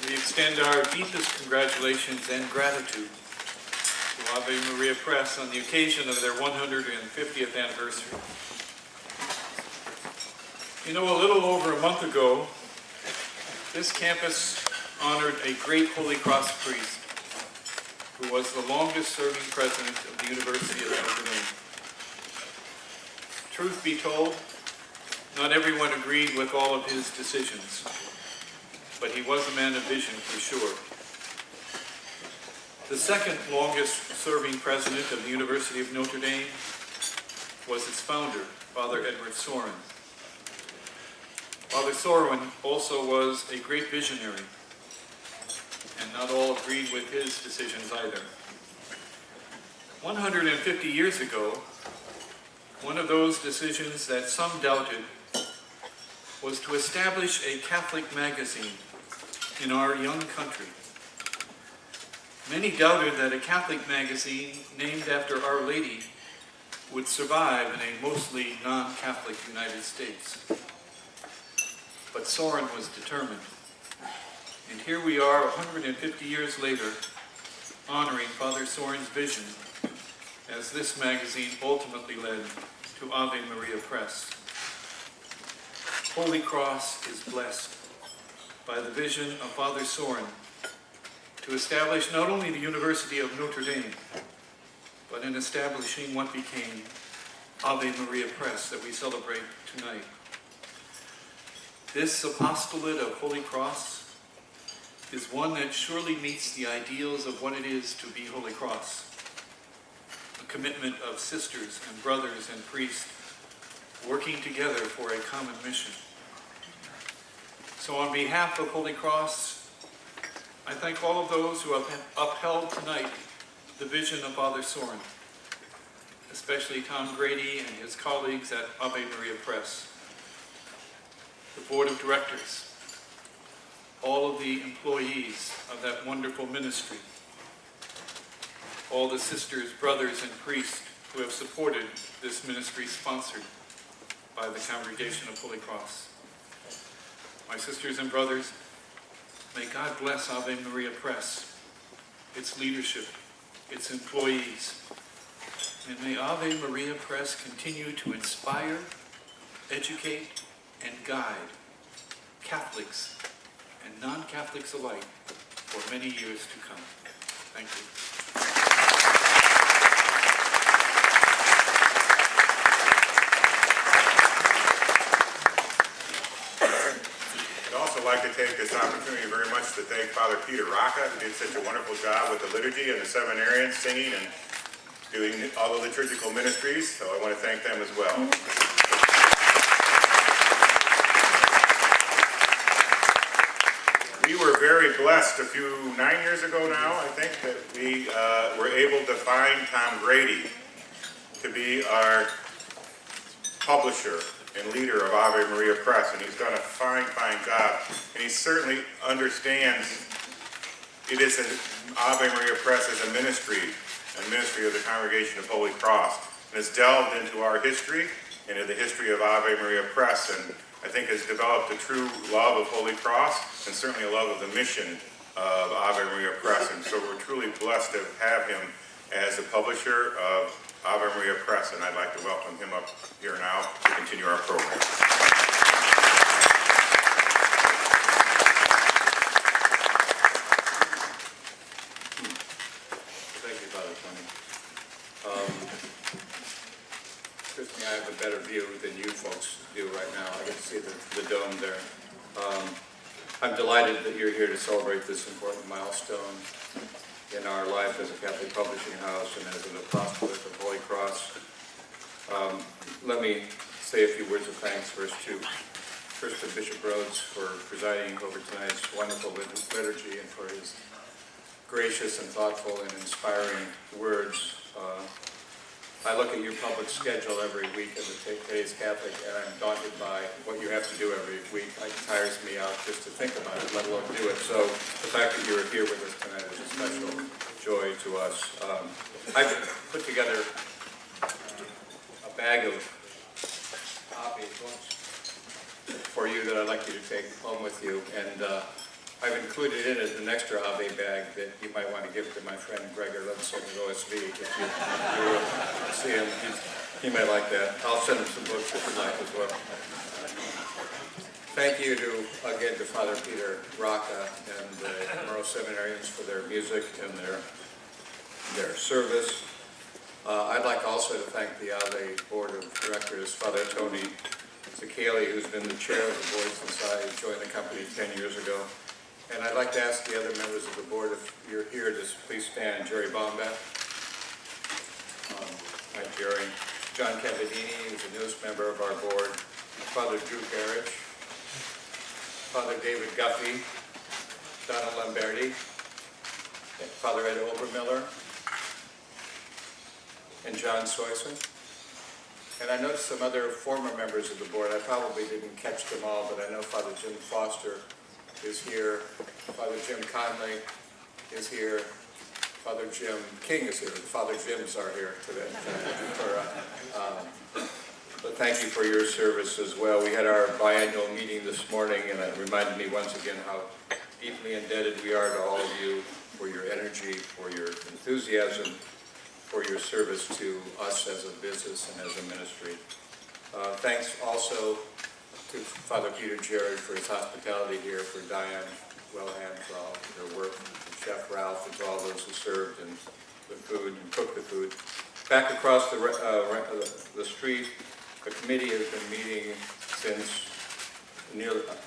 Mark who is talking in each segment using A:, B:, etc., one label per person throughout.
A: We extend our deepest congratulations and gratitude to Ave Maria Press on the occasion of their 150th anniversary. You know, a little over a month ago, this campus honored a great Holy Cross priest who was the longest-serving president of the University of Notre Dame. Truth be told, not everyone agreed with all of his decisions, but he was a man of vision for sure. The second longest-serving president of the University of Notre Dame was its founder, Father Edward Sorin. Father Sorin also was a great visionary, and not all agreed with his decisions either. 150 years ago, one of those decisions that some doubted was to establish a Catholic magazine in our young country. Many doubted that a Catholic magazine named after Our Lady would survive in a mostly non-Catholic United States. But Sorin was determined. And here we are 150 years later, honoring Father Sorin's vision as this magazine ultimately led to Ave Maria Press. Holy Cross is blessed by the vision of Father Sorin to establish not only the University of Notre Dame, but in establishing what became Ave Maria Press that we celebrate tonight. This apostolate of Holy Cross is one that surely meets the ideals of what it is to be Holy Cross. A commitment of sisters and brothers and priests working together for a common mission. So on behalf of Holy Cross, I thank all of those who have upheld tonight the vision of Father Sorin, especially Tom Grady and his colleagues at Ave Maria Press, the board of directors, all of the employees of that wonderful ministry, all the sisters, brothers, and priests who have supported this ministry sponsored by the Congregation of Holy Cross. My sisters and brothers, may God bless Ave Maria Press, its leadership, its employees, and may Ave Maria Press continue to inspire, educate, and guide Catholics and non-Catholics alike for many years to come. Thank you.
B: I'd also like to take this opportunity very much to thank Father Peter Rocca, who did such a wonderful job with the liturgy and the seminarians singing and doing all the liturgical ministries, so I want to thank them as well. We were very blessed 9 years ago now, I think, that we were able to find Tom Grady to be our publisher and leader of Ave Maria Press, and he's done a fine, fine job. And he certainly understands it is Ave Maria Press as a ministry of the Congregation of Holy Cross, and has delved into our history, into the history of Ave Maria Press, and I think has developed a true love of Holy Cross, and certainly a love of the mission of Ave Maria Press. And so we're truly blessed to have him as the publisher of Ave Maria Press, and I'd like to welcome him up here now to continue our program.
C: Thank you, Father Tony. Christine, I have a better view than you folks do right now. I can see the dome there. I'm delighted that you're here to celebrate this important milestone in our life as a Catholic publishing house and as an apostolate of Holy Cross. Let me say a few words of thanks first to Bishop Rhodes for presiding over tonight's wonderful liturgy and for his gracious and thoughtful and inspiring words. I look at your public schedule every week as a today's Catholic, and I'm daunted by what you have to do every week. It tires me out just to think about it, let alone do it. So the fact that you are here with us tonight is a special joy to us. I've put together a bag of copies for you that I'd like you to take home with you. And I've included in it an extra Ave bag that you might want to give to my friend Gregor Ludson at OSV. If you see him, he may like that. I'll send him some books if you like as well. Thank you again to Father Peter Rocca and the Moreau Seminarians for their music and their service. I'd like also to thank the Ave Board of Directors, Father Tony Zakeli, who's been the chair of the board since I joined the company 10 years ago. And I'd like to ask the other members of the board, if you're here, to please stand. Jerry Bombach. Hi, Jerry. John Cavadini, who's the newest member of our board. Father Drew Garrich. Father David Guffey. Donna Lamberti. Father Ed Obermiller. And John Soyson. And I noticed some other former members of the board. I probably didn't catch them all, but I know Father Jim Foster is here. Father Jim Conley is here. Father Jim King is here. The Father Jims are here today. But thank you for your service as well. We had our biannual meeting this morning, and it reminded me once again how deeply indebted we are to all of you for your energy, for your enthusiasm, for your service to us as a business and as a ministry. Thanks also to Father Peter Jared for his hospitality here, for Diane Wellham for all her work, and Chef Ralph, and to all those who served and the food and cooked the food. Back across the street, the committee has been meeting since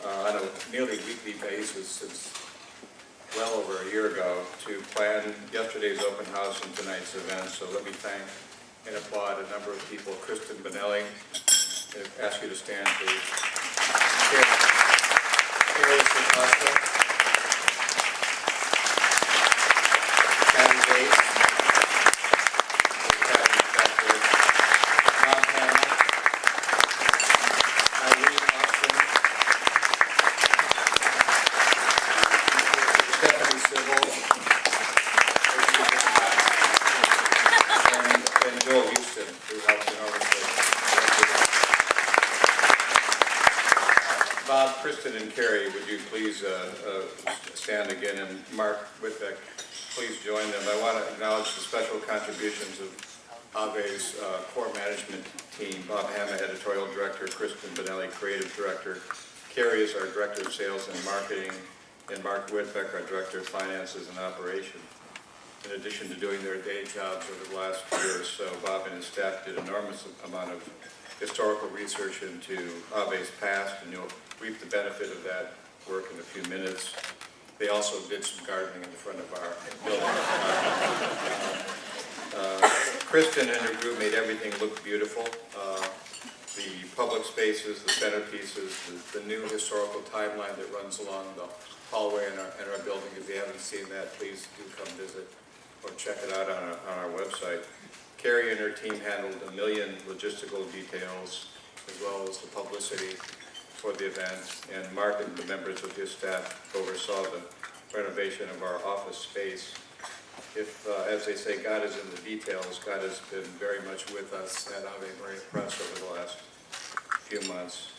C: on a nearly weekly basis since well over a year ago to plan yesterday's open house and tonight's event. So let me thank and applaud a number of people. Kristen Benelli, I ask you to stand, please. Carrie Acosta, Patty Bates, Bob Hannah, Irene Austin, Stephanie Sybil, and Joel Houston, who helped enormously. Bob, Kristen, and Carrie, would you please stand again, and Mark Whitbeck, please join them. I want to acknowledge the special contributions of Ave's core management team. Bob Hama, editorial director, Kristen Benelli, creative director, Carrie is our director of sales and marketing, and Mark Whitbeck, our director of finances and operation. In addition to doing their day jobs over the last year or so, Bob and his staff did an enormous amount of historical research into Ave's past, and you'll reap the benefit of that work in a few minutes. They also did some gardening in the front of our building. Kristen and her group made everything look beautiful. The public spaces, the centerpieces, the new historical timeline that runs along the hallway in our building. If you haven't seen that, please do come visit or check it out on our website. Carrie and her team handled a million logistical details as well as the publicity for the event, and Mark and the members of his staff oversaw the renovation of our office space. If, as they say, God is in the details, God has been very much with us at Ave Maria Press over the last few months.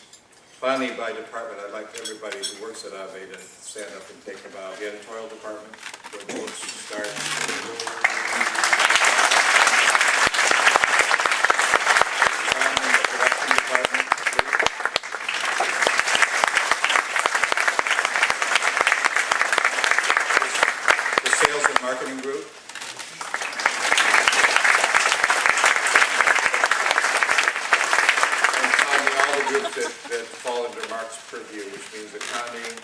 C: Finally, by department, I'd like everybody who works at Ave to stand up and take a bow. The editorial department, where the books start. Marketing group. And finally, all the groups that fall under Mark's purview, which means accounting,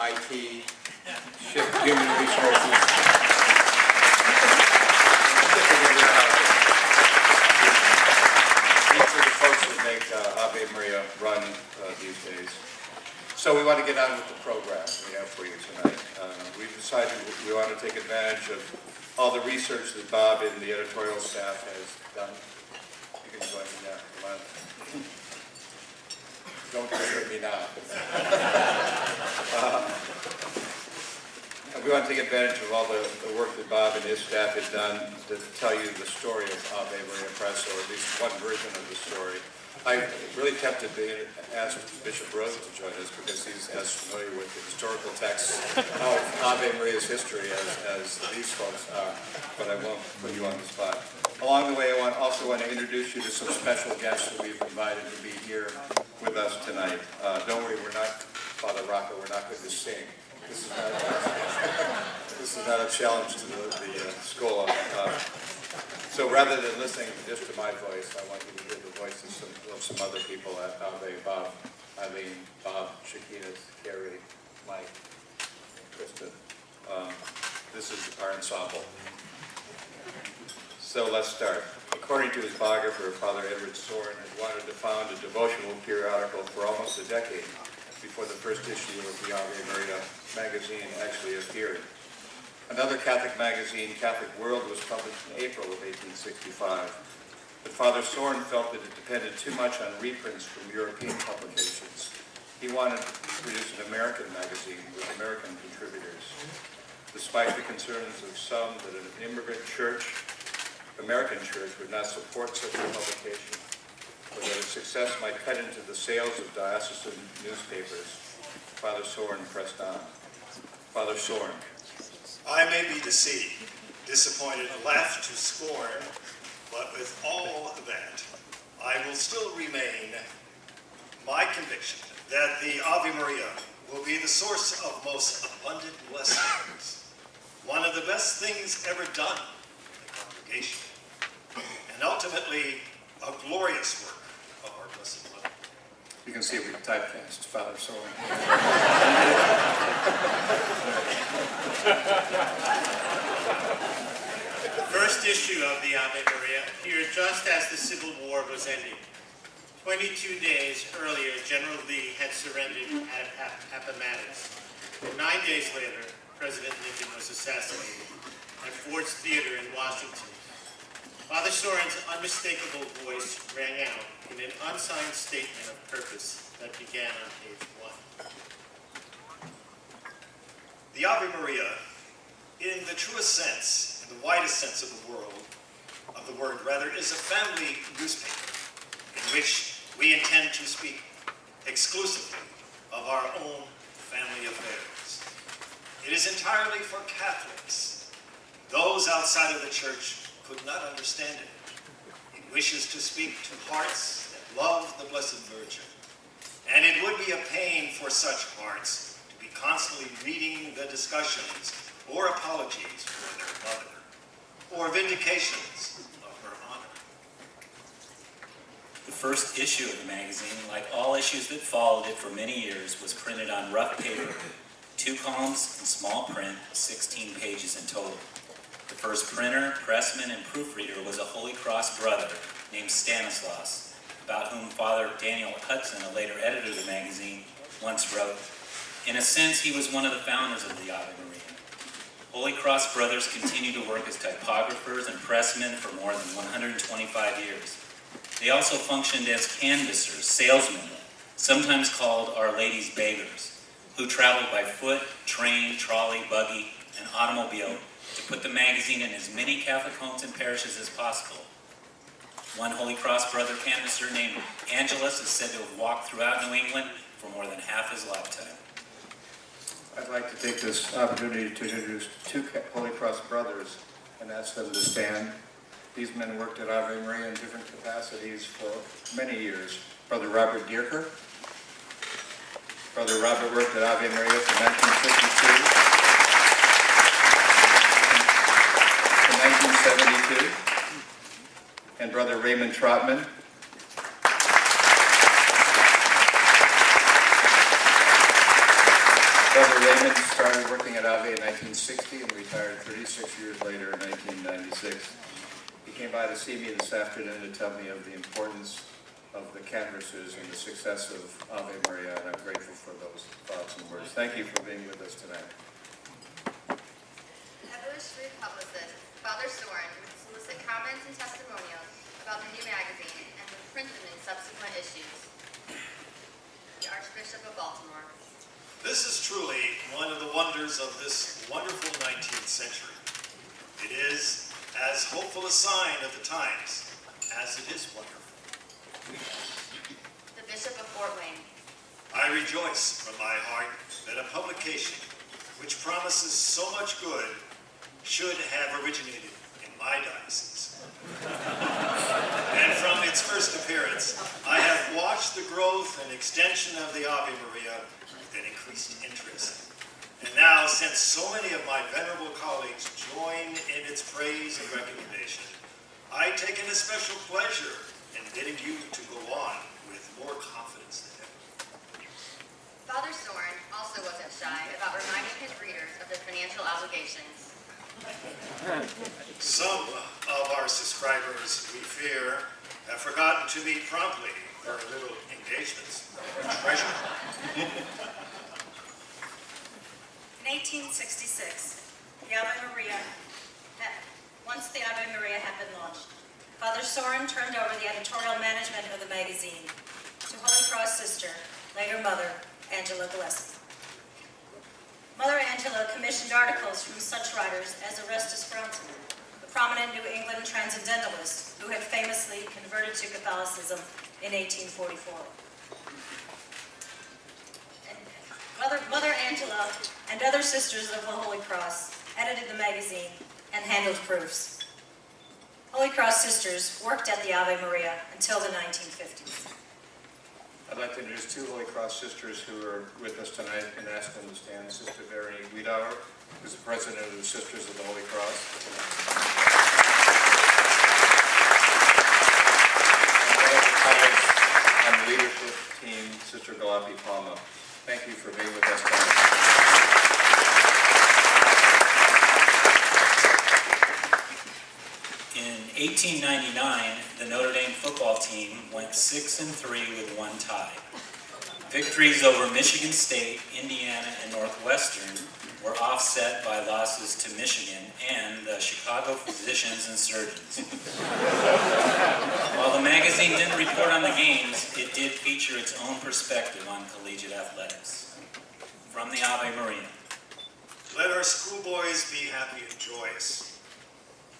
C: IT, human resources. These are the folks that make Ave Maria run these days. So we want to get on with the program we have for you tonight. We decided we want to take advantage of all the research that Bob and the editorial staff has done. You can join me now. Come on. Don't desert me now. We want to take advantage of all the work that Bob and his staff have done to tell you the story of Ave Maria Press, or at least one version of the story. I'm really tempted to ask Bishop Rose to join us because he's as familiar with the historical texts of Ave Maria's history as these folks are, but I won't put you on the spot. Along the way, I also want to introduce you to some special guests that we've invited to be here with us tonight. Don't worry, we're not, Father Rocco, we're not going to sing. This is not a challenge to the school. So rather than listening just to my voice, I want you to hear the voices of some other people at Ave, Bob, Eileen, Bob, Shakinas, Carrie, Mike, Kristen. This is our ensemble. So let's start. According to his biographer, Father Edward Soren had wanted to found a devotional periodical for almost a decade before the first issue of the Ave Maria magazine actually appeared. Another Catholic magazine, Catholic World, was published in April of 1865, but Father Soren felt that it depended too much on reprints from European publications. He wanted to produce an American magazine with American contributors. Despite the concerns of some that an immigrant church, American church, would not support such a publication, or that its success might cut into the sales of diocesan newspapers, Father Soren pressed on. Father Soren.
D: I may be deceived, disappointed, laughed to scorn, but with all that, I will still remain my conviction that the Ave Maria will be the source of most abundant blessings, one of the best things ever done in the congregation, and ultimately a glorious work of our Blessed Mother.
C: You can see it with typecast, Father Soren.
E: The first issue of the Ave Maria appeared just as the Civil War was ending. 22 days earlier, General Lee had surrendered at Appomattox. 9 days later, President Lincoln was assassinated at Ford's Theater in Washington. Father Soren's unmistakable voice rang out in an unsigned statement of purpose that began on page 1.
D: The Ave Maria, in the truest sense, in the widest sense of the word, is a family newspaper in which we intend to speak exclusively of our own family affairs. It is entirely for Catholics. Those outside of the church could not understand it. It wishes to speak to hearts that love the Blessed Virgin. And it would be a pain for such hearts to be constantly reading the discussions or apologies for their mother, or vindications of her honor.
F: The first issue of the magazine, like all issues that followed it for many years, was printed on rough paper, 2 columns in small print, 16 pages in total. The first printer, pressman, and proofreader was a Holy Cross brother named Stanislaus, about whom Father Daniel Hudson, a later editor of the magazine, once wrote, "In a sense, he was one of the founders of the Ave Maria." Holy Cross brothers continued to work as typographers and pressmen for more than 125 years. They also functioned as canvassers, salesmen, sometimes called Our Lady's beggars, who traveled by foot, train, trolley, buggy, and automobile to put the magazine in as many Catholic homes and parishes as possible. One Holy Cross brother canvasser named Angelus is said to have walked throughout New England for more than half his lifetime.
C: I'd like to take this opportunity to introduce 2 Holy Cross brothers and ask them to stand. These men worked at Ave Maria in different capacities for many years. Brother Robert Dierker. Brother Robert worked at Ave Maria from 1952 to 1972. And Brother Raymond Trotman. Brother Raymond started working at Ave in 1960 and retired 36 years later in 1996. He came by to see me this afternoon to tell me of the importance of the canvassers and the success of Ave Maria, and I'm grateful for those thoughts and words. Thank you for being with us tonight.
G: Published through publicist Father Soren would solicit comments and testimonials about the new magazine and would print them in subsequent issues. The Archbishop of Baltimore.
D: This is truly one of the wonders of this wonderful 19th century. It is as hopeful a sign of the times as it is wonderful.
G: Archbishop of Fort Wayne.
D: I rejoice from my heart that a publication which promises so much good should have originated in my diocese. And from its first appearance, I have watched the growth and extension of the Ave Maria with an increased interest. And now, since so many of my venerable colleagues join in its praise and recommendation, I take an especial pleasure in bidding you to go on with more confidence than ever.
G: Father Soren also wasn't shy about reminding his readers of their financial obligations.
D: Some of our subscribers, we fear, have forgotten to meet promptly their little engagements. Treasure.
H: In 1866, the Ave Maria once the Ave Maria had been launched, Father Soren turned over the editorial management of the magazine to Holy Cross sister, later Mother Angela Gillespie. Mother Angela commissioned articles from such writers as Orestes Brownson, the prominent New England transcendentalist who had famously converted to Catholicism in 1844. Mother Angela and other sisters of the Holy Cross edited the magazine and handled proofs. Holy Cross sisters worked at the Ave Maria until the 1950s.
C: I'd like to introduce two Holy Cross sisters who are with us tonight and ask them to stand. Sister Verity Wiedauer, who's the president of the Sisters of the Holy Cross. And one of the colleagues on the leadership team, Sister Galapi Palma. Thank you for being with us tonight.
F: In 1899, the Notre Dame football team went 6-3 with one tie. Victories over Michigan State, Indiana, and Northwestern were offset by losses to Michigan and the Chicago Physicians and Surgeons. While the magazine didn't report on the games, it did feature its own perspective on collegiate athletics. From the Ave Maria.
D: Let our schoolboys be happy and joyous,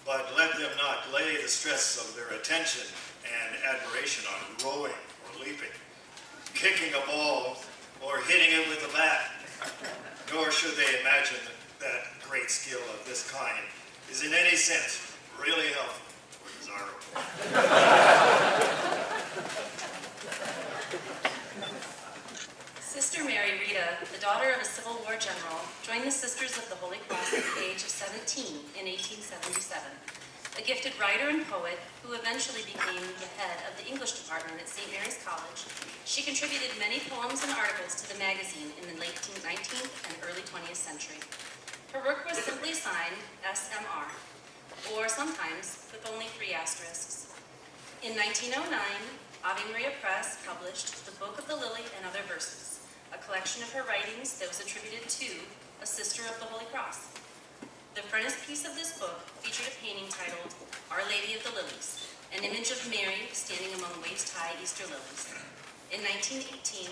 D: but let them not lay the stress of their attention and admiration on rowing or leaping, kicking a ball, or hitting it with a bat. Nor should they imagine that great skill of this kind is in any sense really helpful or desirable.
I: Sister Mary Rita, the daughter of a Civil War general, joined the Sisters of the Holy Cross at the age of 17 in 1877. A gifted writer and poet who eventually became the head of the English department at St. Mary's College, she contributed many poems and articles to the magazine in the late 19th and early 20th century. Her work was simply signed SMR, or sometimes with only 3 asterisks. In 1909, Ave Maria Press published The Book of the Lily and Other Verses, a collection of her writings that was attributed to a Sister of the Holy Cross. The frontispiece of this book featured a painting titled Our Lady of the Lilies, an image of Mary standing among waist-high Easter lilies. In 1918,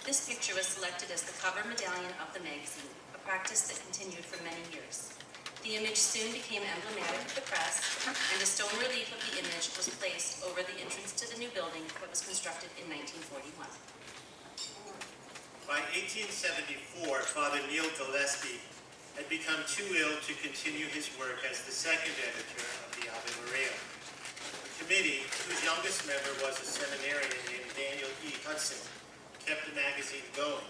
I: this picture was selected as the cover medallion of the magazine, a practice that continued for many years. The image soon became emblematic of the press, and a stone relief of the image was placed over the entrance to the new building that was constructed in 1941.
E: By 1874, Father Neil Gillespie had become too ill to continue his work as the second editor of the Ave Maria. The committee, whose youngest member was a seminarian named Daniel E. Hudson, kept the magazine going.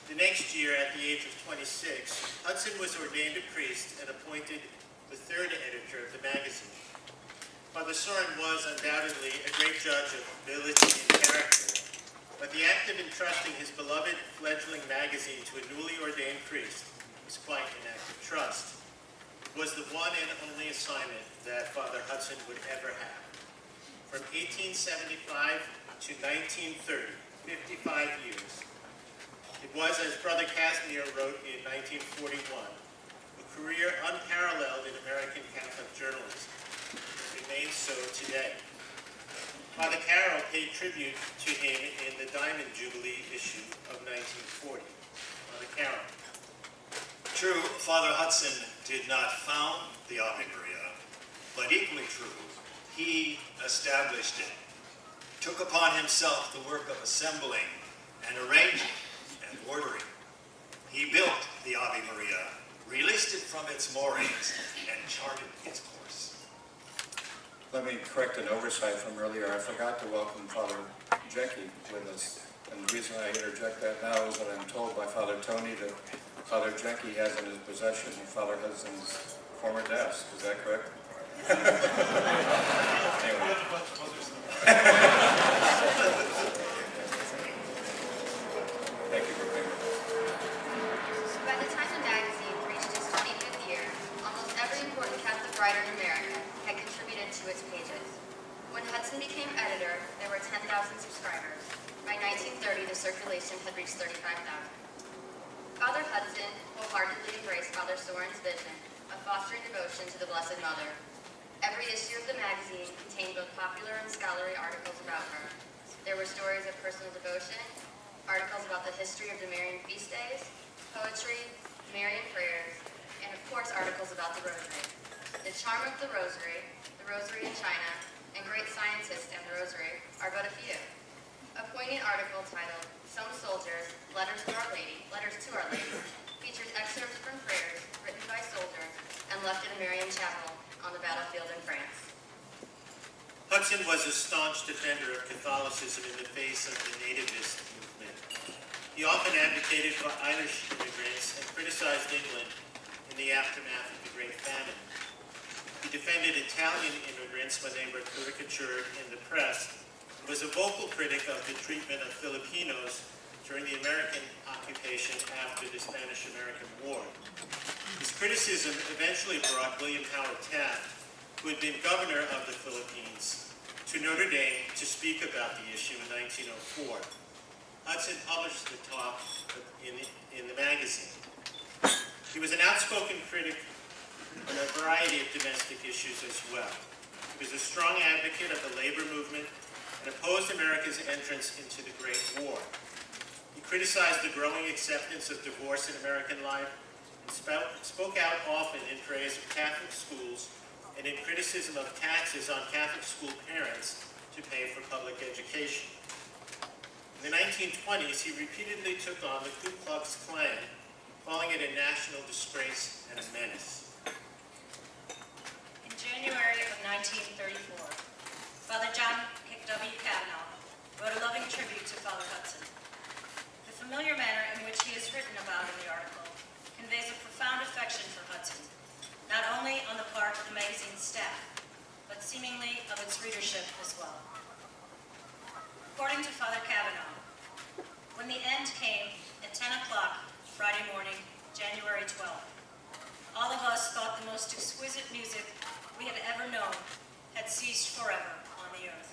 E: The next year, at the age of 26, Hudson was ordained a priest and appointed the third editor of the magazine. Father Soren was undoubtedly a great judge of ability and character, but the act of entrusting his beloved fledgling magazine to a newly ordained priest was quite an act of trust. It was the one and only assignment that Father Hudson would ever have. From 1875 to 1930, 55 years, it was, as Brother Casimir wrote in 1941, a career unparalleled in American Catholic journalism. It remains so today. Father Carroll paid tribute to him in the Diamond Jubilee issue of 1940. Father Carroll.
D: True, Father Hudson did not found the Ave Maria, but equally true, he established it. took upon himself the work of assembling and arranging and ordering. He built the Ave Maria, released it from its moorings, and charted its course.
C: Let me correct an oversight from earlier. I forgot to welcome Father Jackie with us. And the reason I interject that now is that I'm told by Father Tony that Father Jackie has in his possession Father Hudson's former desk. Is that correct? Anyway. Thank you for being with us.
G: By the time the magazine reached its 25th year, almost every important Catholic writer in America had contributed to its pages. When Hudson became editor, there were 10,000 subscribers. By 1930, the circulation had reached 35,000. Father Hudson wholeheartedly embraced Father Soren's vision of fostering devotion to the Blessed Mother. Every issue of the magazine contained both popular and scholarly articles about her. There were stories of personal devotion, articles about the history of the Marian feast days, poetry, Marian prayers, and of course articles about the Rosary. The charm of the Rosary in China, and great scientists and the Rosary are but a few. A poignant article titled "Some Soldiers, Letters to Our Lady," features excerpts from prayers written by soldiers and left in a Marian chapel on the battlefield in France.
E: Hudson was a staunch defender of Catholicism in the face of the nativist movement. He often advocated for Irish immigrants and criticized England in the aftermath of the Great Famine. He defended Italian immigrants when they were caricatured in the press, and was a vocal critic of the treatment of Filipinos during the American occupation after the Spanish-American War. His criticism eventually brought William Howard Taft, who had been governor of the Philippines, to Notre Dame to speak about the issue in 1904. Hudson published the talk in the magazine. He was an outspoken critic on a variety of domestic issues as well. He was a strong advocate of the labor movement and opposed America's entrance into the Great War. He criticized the growing acceptance of divorce in American life and spoke out often in praise of Catholic schools and in criticism of taxes on Catholic school parents to pay for public education. In the 1920s, he repeatedly took on the Ku Klux Klan, calling it a national disgrace and a menace.
H: In January of 1934, Father John W. Kavanaugh wrote a loving tribute to Father Hudson. The familiar manner in which he is written about in the article conveys a profound affection for Hudson, not only on the part of the magazine's staff, but seemingly of its readership as well. According to Father Kavanaugh, when the end came at 10 o'clock Friday morning, January 12th, all of us thought the most exquisite music we had ever known had ceased forever on the earth.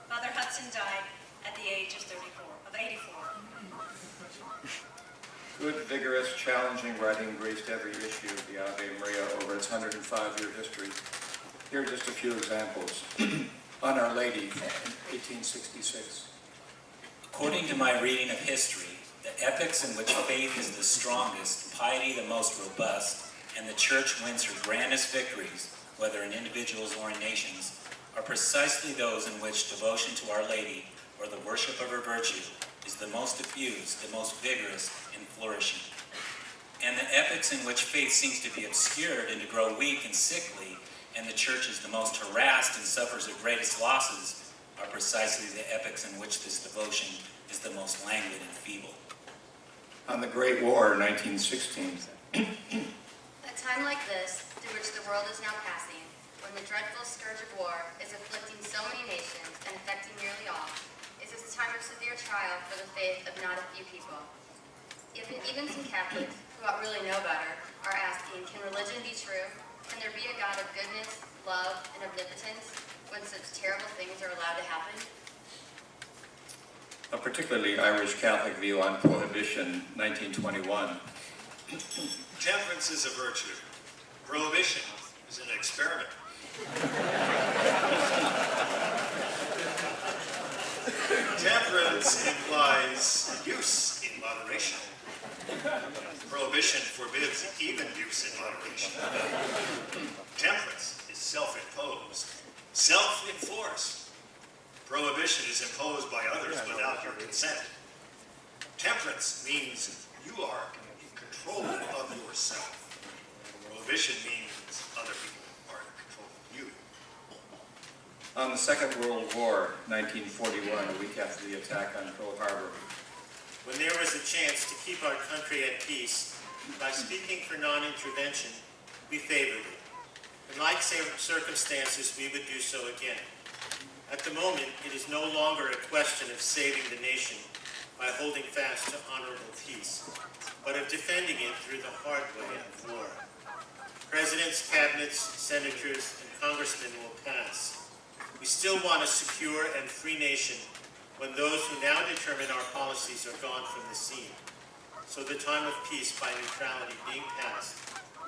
H: Father Hudson died at the age of 84.
C: Good, vigorous, challenging writing graced every issue of the Ave Maria over its 105-year history. Here are just a few examples. On Our Lady, 1866.
F: According to my reading of history, the epochs in which faith is the strongest, piety the most robust, and the Church wins her grandest victories, whether in individuals or in nations, are precisely those in which devotion to Our Lady, or the worship of her virtue, is the most diffused, the most vigorous, and flourishing. And the epochs in which faith seems to be obscured and to grow weak and sickly, and the Church is the most harassed and suffers the greatest losses, are precisely the epochs in which this devotion is the most languid and feeble.
C: On the Great War, 1916.
G: A time like this, through which the world is now passing, when the dreadful scourge of war is afflicting so many nations and affecting nearly all, is a time of severe trial for the faith of not a few people. Even some Catholics, who ought really know better, are asking, can religion be true? Can there be a God of goodness, love, and omnipotence when such terrible things are allowed to happen?
C: A particularly Irish Catholic view on prohibition, 1921.
D: Temperance is a virtue. Prohibition is an experiment. Temperance implies use in moderation. Prohibition forbids even use in moderation. Temperance is self-imposed, self-enforced. Prohibition is imposed by others without your consent. Temperance means you are in control of yourself. Prohibition means other people are in control of you.
C: On the Second World War, 1941, a week after the attack on Pearl Harbor,
E: When there was a chance to keep our country at peace, by speaking for non-intervention, we favored it. In like circumstances, we would do so again. At the moment, it is no longer a question of saving the nation by holding fast to honorable peace, but of defending it through the hard way of war. Presidents, cabinets, senators, and congressmen will pass. We still want a secure and free nation when those who now determine our policies are gone from the scene. So the time of peace by neutrality being passed,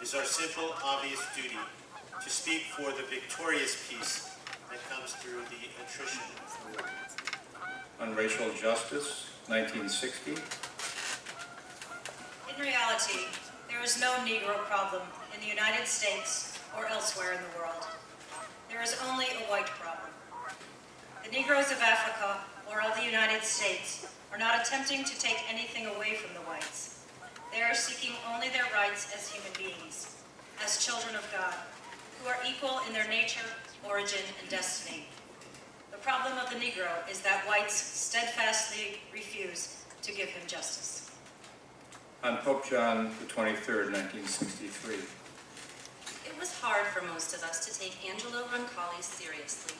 E: it is our simple, obvious duty to speak for the victorious peace that comes through the attrition of war.
C: on racial justice, 1960,
H: In reality, there is no Negro problem in the United States or elsewhere in the world. There is only a white problem. The Negroes of Africa or of the United States are not attempting to take anything away from the whites. They are seeking only their rights as human beings, as children of God, who are equal in their nature, origin, and destiny. The problem of the Negro is that whites steadfastly refuse to give him justice.
C: on Pope John the 23rd, 1963,
I: It was hard for most of us to take Angelo Roncalli seriously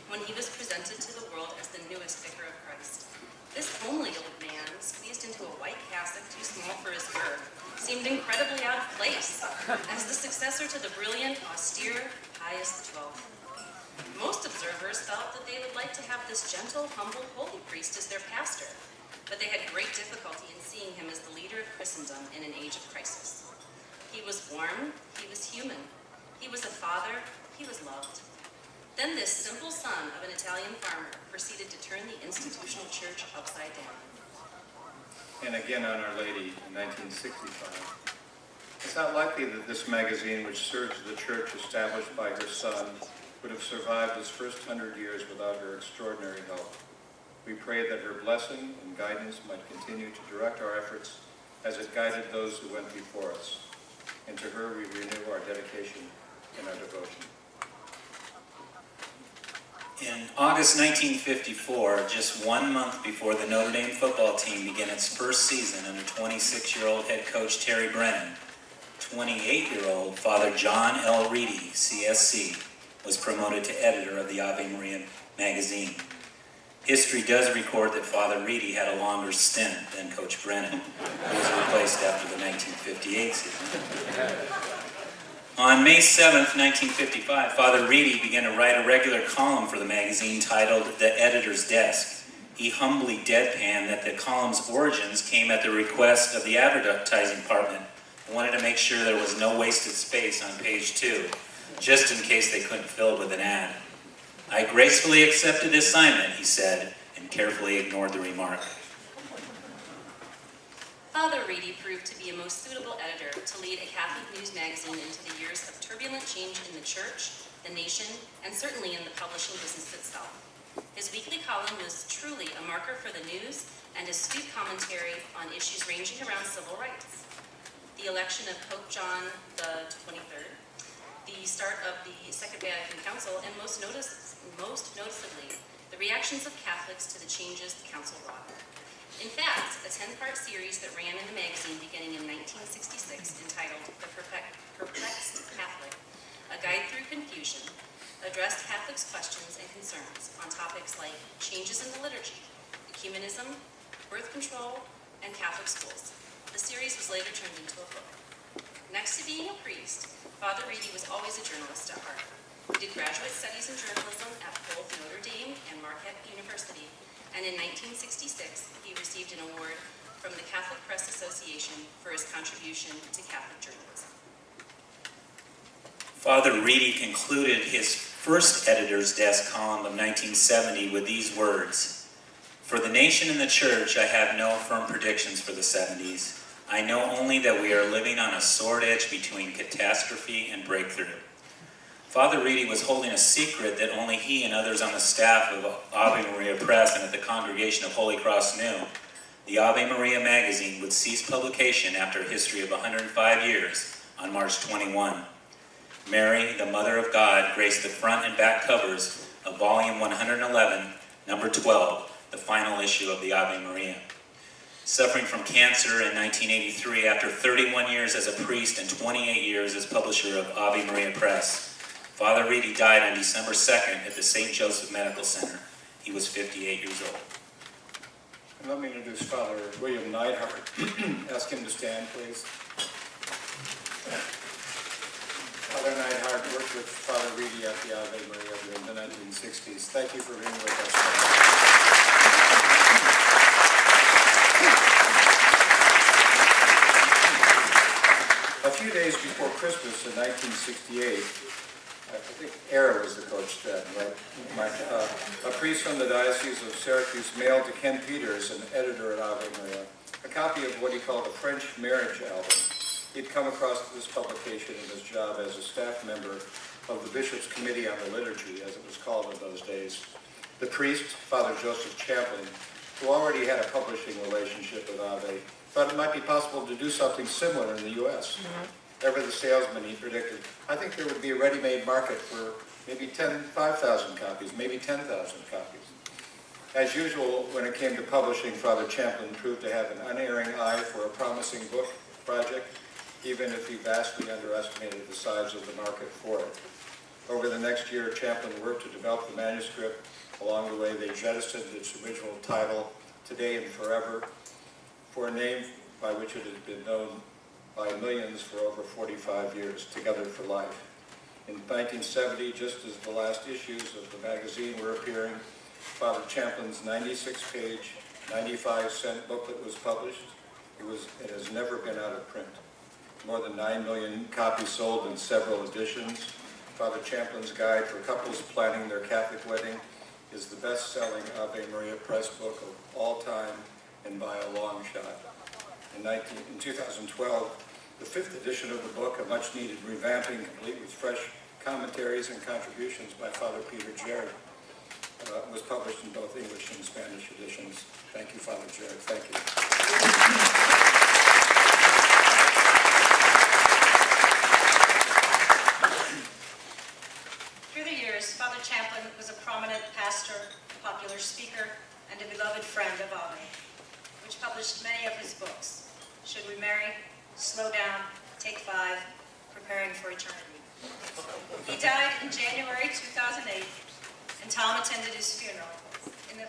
I: when he was presented to the world as the newest vicar of Christ. This homely old man, squeezed into a white cassock too small for his girth, seemed incredibly out of place as the successor to the brilliant, austere Pius XII. Most observers felt that they would like to have this gentle, humble, holy priest as their pastor, but they had great difficulty in seeing him as the leader of Christendom in an age of crisis. He was warm, he was human, he was a father, he was loved. Then this simple son of an Italian farmer proceeded to turn the institutional church upside down.
C: and again on Our Lady in 1965. It's not likely that this magazine, which serves the church established by her son, would have survived its first 100 years without her extraordinary help. We pray that her blessing and guidance might continue to direct our efforts as it guided those who went before us. And to her we renew our dedication and our devotion.
F: In August 1954, just 1 month before the Notre Dame football team began its first season under 26-year-old head coach Terry Brennan, 28-year-old Father John L. Reedy, CSC, was promoted to editor of the Ave Maria magazine. History does record that Father Reedy had a longer stint than Coach Brennan, who was replaced after the 1958 season. On May 7th, 1955, Father Reedy began to write a regular column for the magazine titled The Editor's Desk. He humbly deadpanned that the column's origins came at the request of the advertising department. He wanted to make sure there was no wasted space on page 2, just in case they couldn't fill it with an ad. I gracefully accepted the assignment, he said, and carefully ignored the remark.
I: Father Reedy proved to be a most suitable editor to lead a Catholic news magazine into the years of turbulent change in the church, the nation, and certainly in the publishing business itself. His weekly column was truly a marker for the news and astute commentary on issues ranging around civil rights. The election of Pope John the 23rd, the start of the Second Vatican Council, and most noticeably, the reactions of Catholics to the changes the Council wrought. In fact, a 10-part series that ran in the magazine beginning in 1966 entitled The Perplexed Catholic, A Guide Through Confusion, addressed Catholics' questions and concerns on topics like changes in the liturgy, ecumenism, birth control, and Catholic schools. The series was later turned into a book. Next to being a priest, Father Reedy was always a journalist at heart. He did graduate studies in journalism at both Notre Dame and Marquette University, and in 1966, he received an award from the Catholic Press Association for his contribution to Catholic journalism.
F: Father Reedy concluded his first editor's desk column of 1970 with these words: "For the nation and the church, I have no firm predictions for the 70s. I know only that we are living on a sword edge between catastrophe and breakthrough." Father Reedy was holding a secret that only he and others on the staff of Ave Maria Press and at the Congregation of Holy Cross knew. The Ave Maria magazine would cease publication after a history of 105 years on March 21. Mary, the Mother of God, graced the front and back covers of volume 111, number 12, the final issue of the Ave Maria. Suffering from cancer in 1983 after 31 years as a priest and 28 years as publisher of Ave Maria Press, Father Reedy died on December 2nd at the St. Joseph Medical Center. He was 58 years old.
J: And let me introduce Father William Neidhart. Ask him to stand, please. Father Neidhart worked with Father Reedy at the Ave Maria during the 1960s. Thank you for being with us today. A few days before Christmas in 1968, I think Era was the coach then, right? A priest from the Diocese of Syracuse mailed to Ken Peters, an editor at Ave Maria, a copy of what he called a French marriage album. He'd come across this publication in his job as a staff member of the Bishop's Committee on the Liturgy, as it was called in those days. The priest, Father Joseph Champlin, who already had a publishing relationship with Ave, thought it might be possible to do something similar in the U.S. Ever the salesman, he predicted, I think there would be a ready-made market for maybe 5,000 copies, maybe 10,000 copies. As usual, when it came to publishing, Father Champlin proved to have an unerring eye for a promising book project, even if he vastly underestimated the size of the market for it. Over the next year, Champlin worked to develop the manuscript. Along the way, they jettisoned its original title, Today and Forever, for a name by which it had been known by millions for over 45 years, Together for Life. In 1970, just as the last issues of the magazine were appearing, Father Champlin's 96-page, 95-cent booklet was published. It has never been out of print. More than 9 million copies sold in several editions. Father Champlin's Guide for Couples Planning Their Catholic Wedding is the best-selling Ave Maria Press book of all time and by a long shot. In 2012, the 5th edition of the book, a much-needed revamping, complete with fresh commentaries and contributions by Father Peter Jared, was published in both English and Spanish editions. Thank you, Father Jared. Thank you.
H: Through the years, Father Champlin was a prominent pastor, popular speaker, and a beloved friend of Ave, which published many of his books. Should We Marry? Slow Down, Take 5, Preparing for Eternity. He died in January 2008, and Tom attended his funeral in the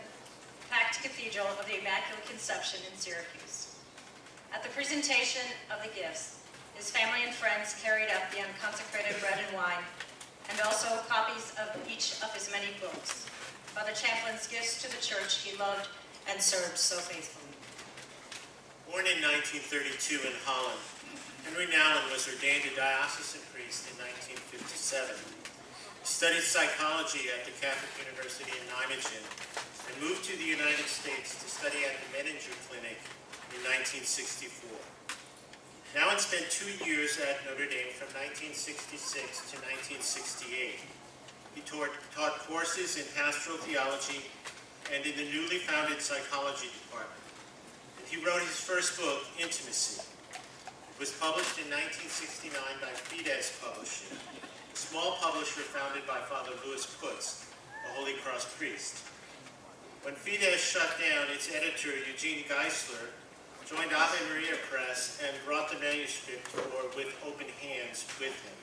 H: packed Cathedral of the Immaculate Conception in Syracuse. At the presentation of the gifts, his family and friends carried up the unconsecrated bread and wine, and also copies of each of his many books, Father Champlin's gifts to the church he loved and served so faithfully.
E: Born in 1932 in Holland, Henry Nouwen was ordained a diocesan priest in 1957. He studied psychology at the Catholic University in Nijmegen and moved to the United States to study at the Menninger Clinic in 1964. Nouwen spent 2 years at Notre Dame from 1966 to 1968. He taught courses in pastoral theology and in the newly founded psychology department. He wrote his first book, Intimacy. It was published in 1969 by Fides Publishing, a small publisher founded by Father Louis Putz, a Holy Cross priest. When Fides shut down, its editor, Eugene Geisler, joined Ave Maria Press and brought the manuscript for With Open Hands with him.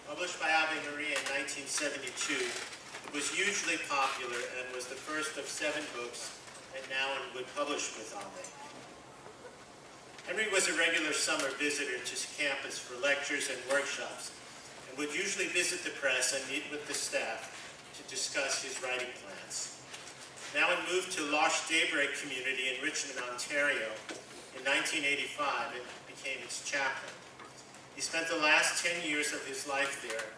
E: Published by Ave Maria in 1972, it was hugely popular and was the first of 7 books that Nouwen would publish with Ave. Henry was a regular summer visitor to campus for lectures and workshops, and would usually visit the press and meet with the staff to discuss his writing plans. Nouwen moved to Losh Daybreak community in Richmond, Ontario in 1985 and became its chaplain. He spent the last 10 years of his life there,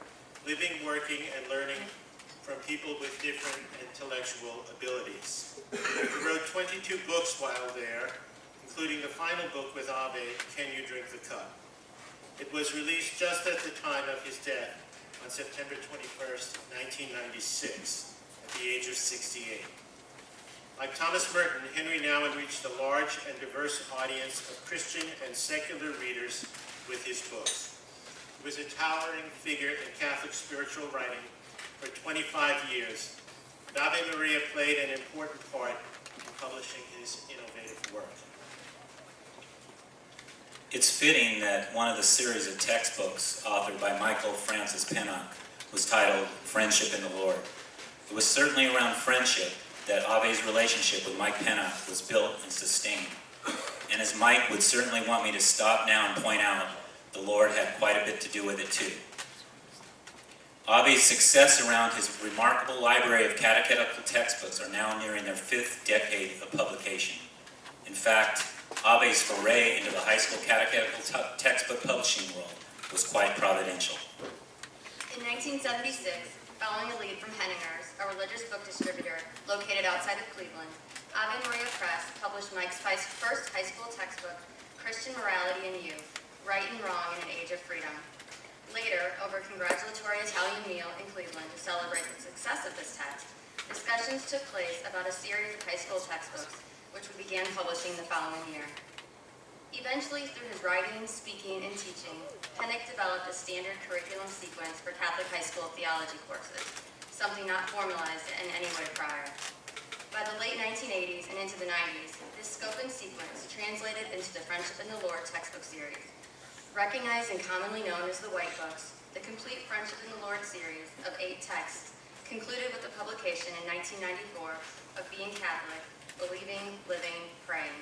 E: living, working, and learning from people with different intellectual abilities. He wrote 22 books while there, including the final book with Ave, Can You Drink the Cup? It was released just at the time of his death on September 21st, 1996, at the age of 68. Like Thomas Merton, Henry Nouwen reached a large and diverse audience of Christian and secular readers with his books. He was a towering figure in Catholic spiritual writing for 25 years. Ave Maria played an important part in publishing his innovative work.
F: It's fitting that one of the series of textbooks authored by Michael Francis Pennock was titled Friendship in the Lord. It was certainly around friendship that Ave's relationship with Mike Pennock was built and sustained. And as Mike would certainly want me to stop now and point out, the Lord had quite a bit to do with it too. Ave's success around his remarkable library of catechetical textbooks are now nearing their 5th decade of publication. In fact, Ave's foray into the high school catechetical textbook publishing world was quite providential.
G: In 1976, following a lead from Henninger's, a religious book distributor located outside of Cleveland, Ave Maria Press published Mike's first high school textbook, Christian Morality and Youth, Right and Wrong in an Age of Freedom. Later, over a congratulatory Italian meal in Cleveland to celebrate the success of this text, discussions took place about a series of high school textbooks, which we began publishing the following year. Eventually, through his writing, speaking, and teaching, Pennock developed a standard curriculum sequence for Catholic high school theology courses, something not formalized in any way prior. By the late 1980s and into the 90s, this scope and sequence translated into the Friendship in the Lord textbook series. Recognized and commonly known as the White Books, the complete Friendship in the Lord series of 8 texts concluded with the publication in 1994 of Being Catholic, Believing, Living, Praying.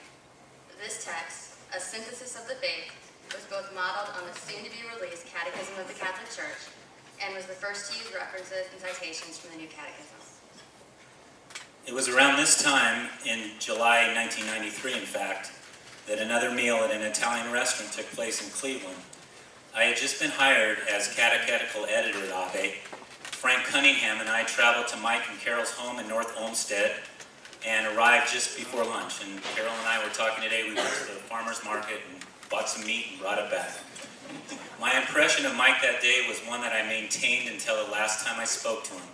G: This text, a synthesis of the faith, was both modeled on the soon-to-be-released Catechism of the Catholic Church and was the first to use references and citations from the New Catechism.
F: It was around this time, in July 1993 in fact, that another meal at an Italian restaurant took place in Cleveland. I had just been hired as catechetical editor at Ave. Frank Cunningham and I traveled to Mike and Carol's home in North Olmsted and arrived just before lunch. And Carol and I were talking today. We went to the farmer's market and bought some meat and brought it back. My impression of Mike that day was one that I maintained until the last time I spoke to him.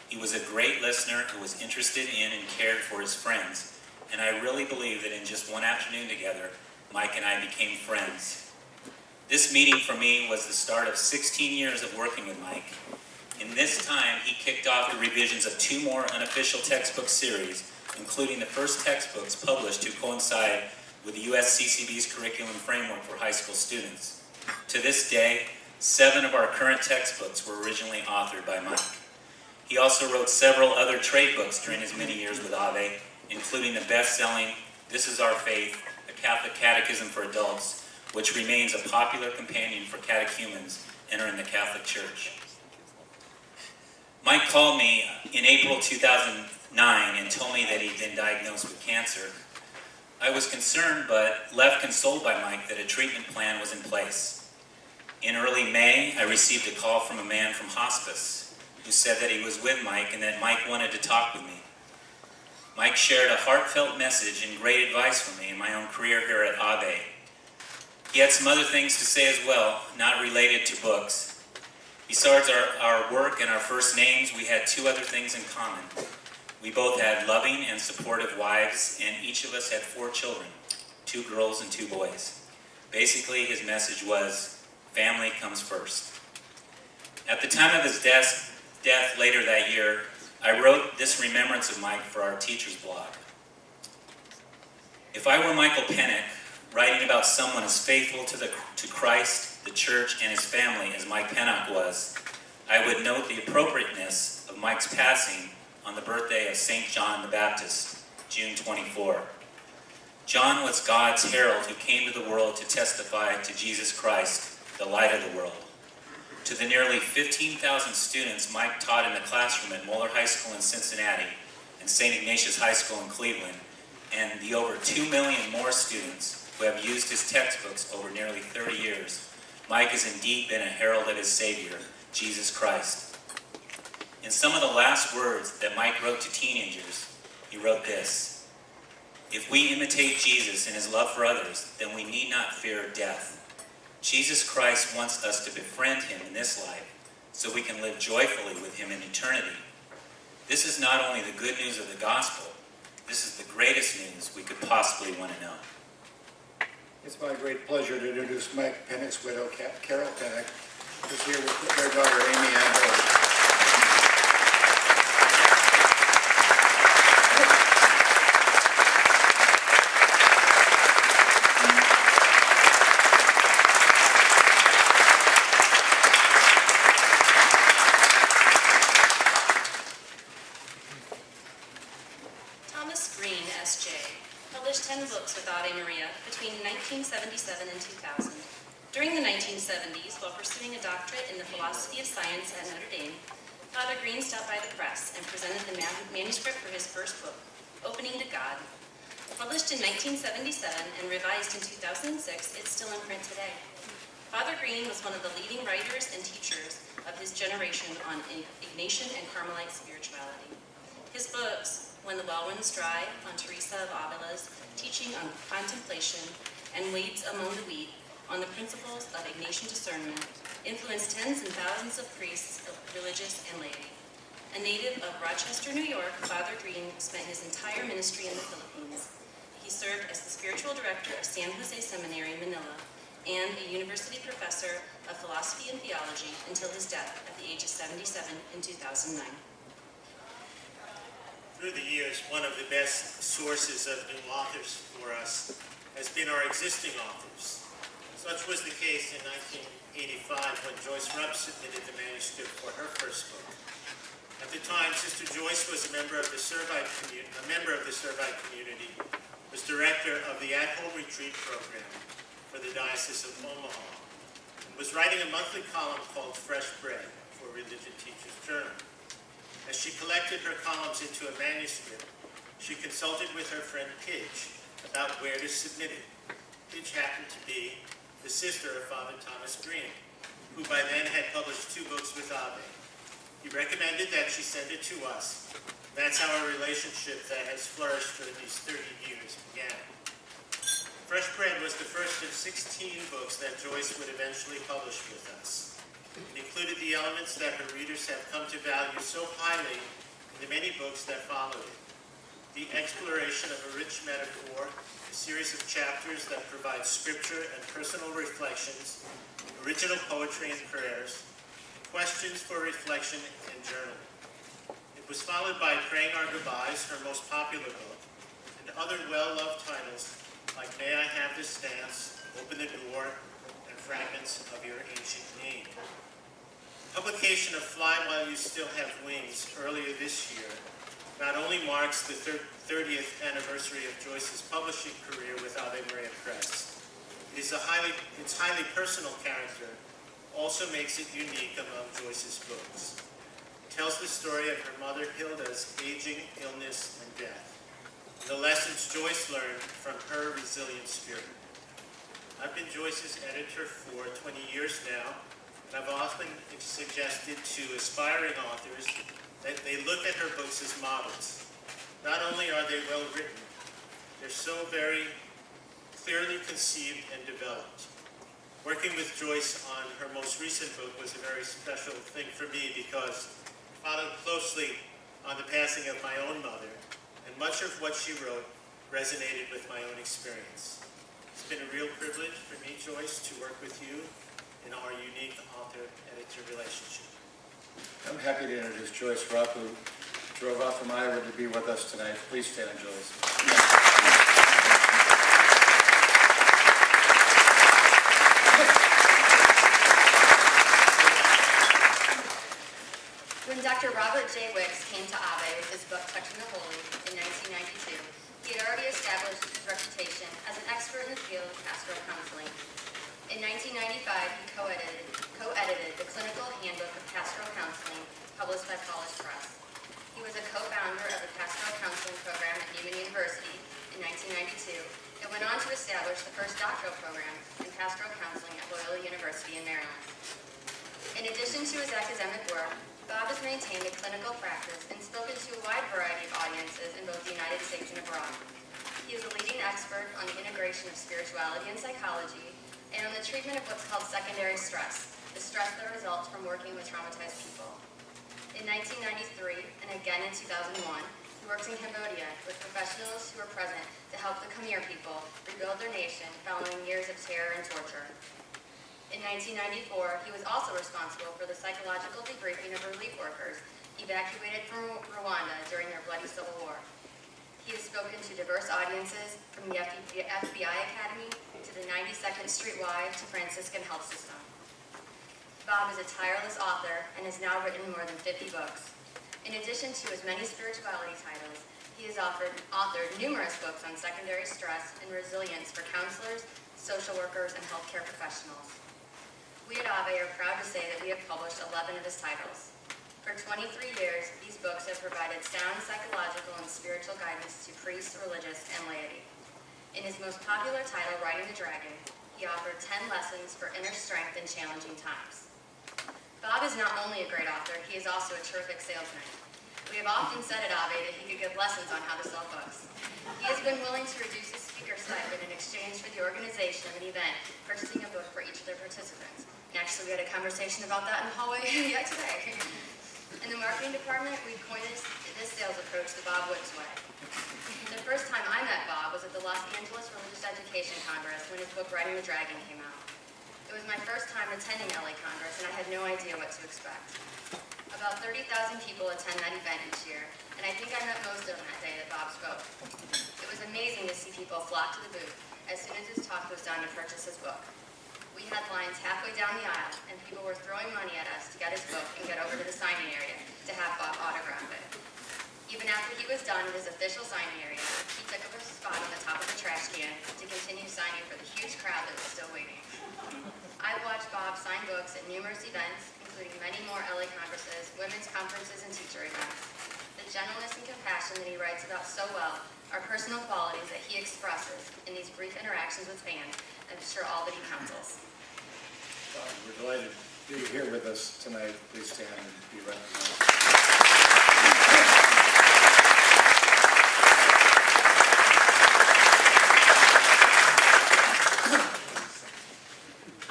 F: He was a great listener who was interested in and cared for his friends. And I really believe that in just one afternoon together, Mike and I became friends. This meeting for me was the start of 16 years of working with Mike. In this time, he kicked off the revisions of 2 more unofficial textbook series, including the first textbooks published to coincide with the USCCB's curriculum framework for high school students. To this day, 7 of our current textbooks were originally authored by Mike. He also wrote several other trade books during his many years with Ave, including the best-selling This Is Our Faith, a Catholic Catechism for Adults, which remains a popular companion for catechumens entering the Catholic Church. Mike called me in April 2009 and told me that he'd been diagnosed with cancer. I was concerned, but left consoled by Mike that a treatment plan was in place. In early May, I received a call from a man from hospice who said that he was with Mike and that Mike wanted to talk with me. Mike shared a heartfelt message and great advice for me in my own career here at Ave. He had some other things to say as well, not related to books. Besides our work and our first names, we had 2 other things in common. We both had loving and supportive wives, and each of us had 4 children, 2 girls and 2 boys. Basically, his message was, family comes first. At the time of his death later that year, I wrote this remembrance of Mike for our teacher's blog. If I were Michael Pennock, writing about someone as faithful to Christ, the church, and his family as Mike Pennock was, I would note the appropriateness of Mike's passing on the birthday of St. John the Baptist, June 24. John was God's herald who came to the world to testify to Jesus Christ, the light of the world. To the nearly 15,000 students Mike taught in the classroom at Moeller High School in Cincinnati and St. Ignatius High School in Cleveland, and the over 2 million more students who have used his textbooks over nearly 30 years, Mike has indeed been a herald of his Savior, Jesus Christ. In some of the last words that Mike wrote to teenagers, he wrote this: "If we imitate Jesus in his love for others, then we need not fear death. Jesus Christ wants us to befriend him in this life so we can live joyfully with him in eternity. This is not only the good news of the gospel, this is the greatest news we could possibly want to know.
J: It's my great pleasure to introduce Mike Pennick's widow, Carol Pennick, who's here with their daughter, Amy Ann Howard.
I: Thomas Green, S.J., published 10 books with Ave Maria between 1977 and 2000. During the 1970s, while pursuing a doctorate in the philosophy of science at Notre Dame, Father Green stopped by the press and presented the manuscript for his first book, Opening to God. Published in 1977 and revised in 2006, it's still in print today. Father Green was one of the leading writers and teachers of his generation on Ignatian and Carmelite spirituality. His books, When the Well Runs Dry, on Teresa of Avila's teaching on contemplation, and Weeds Among the Wheat, on the principles of Ignatian discernment, influenced tens and thousands of priests, religious, and laity. A native of Rochester, New York, Father Green spent his entire ministry in the Philippines. He served as the spiritual director of San Jose Seminary, Manila, and a university professor of philosophy and theology until his death at the age of 77 in 2009.
E: Through the years, one of the best sources of new authors for us has been our existing authors. Such was the case in 1985 when Joyce Rupp submitted the manuscript for her first book. At the time, Sister Joyce was a member of the Servite community, was director of the at-home retreat program for the Diocese of Omaha, and was writing a monthly column called Fresh Bread for Religion Teachers Journal. As she collected her columns into a manuscript, she consulted with her friend Pidge about where to submit it. Pidge happened to be the sister of Father Thomas Green, who by then had published 2 books with Ave. He recommended that she send it to us. That's how our relationship that has flourished for these 30 years began. Fresh Bread was the first of 16 books that Joyce would eventually publish with us. It included the elements that her readers have come to value so highly in the many books that followed it. The exploration of a rich metaphor, a series of chapters that provide scripture and personal reflections, original poetry and prayers, questions for reflection and journaling. It was followed by Praying Our Goodbyes, her most popular book, and other well-loved titles like May I Have This Dance, Open the Door, and Fragments of Your Ancient Name. Publication of Fly While You Still Have Wings earlier this year not only marks the 30th anniversary of Joyce's publishing career with Ave Maria Press, its highly personal character also makes it unique among Joyce's books. It tells the story of her mother Hilda's aging, illness, and death, and the lessons Joyce learned from her resilient spirit. I've been Joyce's editor for 20 years now, and I've often suggested to aspiring authors that they look at her books as models. Not only are they well written, they're so very clearly conceived and developed. Working with Joyce on her most recent book was a very special thing for me because I followed closely on the passing of my own mother, and much of what she wrote resonated with my own experience. It's been a real privilege for me, Joyce, to work with you in our unique author-editor relationship.
J: I'm happy to introduce Joyce Rupp, who drove out from Iowa to be with us tonight. Please stand, Joyce.
G: When Dr. Robert J. Wicks came to Ave with his book Touching the Holy in 1992, he had already established his reputation as an expert in the field of pastoral counseling. In 1995, he co-edited the Clinical Handbook of Pastoral Counseling, published by College Press. He was a co-founder of the Pastoral Counseling Program at Newman University in 1992 and went on to establish the first doctoral program in pastoral counseling at Loyola University in Maryland. In addition to his academic work, Bob has maintained a clinical practice and spoken to a wide variety of audiences in both the United States and abroad. He is a leading expert on the integration of spirituality and psychology, and on the treatment of what's called secondary stress, the stress that results from working with traumatized people. In 1993, and again in 2001, he worked in Cambodia with professionals who were present to help the Khmer people rebuild their nation following years of terror and torture. In 1994, he was also responsible for the psychological debriefing of relief workers evacuated from Rwanda during their bloody civil war. He has spoken to diverse audiences, from the FBI Academy to the 92nd Street Y to Franciscan Health System. Bob is a tireless author and has now written more than 50 books. In addition to his many spirituality titles, he has authored numerous books on secondary stress and resilience for counselors, social workers, and healthcare professionals. We at AVE are proud to say that we have published 11 of his titles. For 23 years, these books have provided sound psychological and spiritual guidance to priests, religious, and laity. In his most popular title, Riding the Dragon, he offered 10 lessons for inner strength in challenging times. Bob is not only a great author, he is also a terrific salesman. We have often said at AVE that he could give lessons on how to sell books. He has been willing to reduce his speaker stipend in exchange for the organization of an event, purchasing a book for each of their participants. And actually, we had a conversation about that in the hallway yet today. In the marketing department, we coined this sales approach the Bob Woods way. The first time I met Bob was at the Los Angeles Religious Education Congress when his book Riding the Dragon came out. It was my first time attending LA Congress, and I had no idea what to expect. About 30,000 people attend that event each year, and I think I met most of them that day that Bob spoke. It was amazing to see people flock to the booth as soon as his talk was done to purchase his book. We had lines halfway down the aisle, and people were throwing money at us to get his book and get over to the signing area to have Bob autograph it. Even after he was done at his official signing area, he took up a spot on the top of the trash can to continue signing for the huge crowd that was still waiting. I've watched Bob sign books at numerous events, including many more LA Congresses, women's conferences, and teacher events. The gentleness and compassion that he writes about so well are personal qualities that he expresses in these brief interactions with fans, and I'm sure all that he counsels.
J: We're delighted that you're here with us tonight. Please stand and be recognized.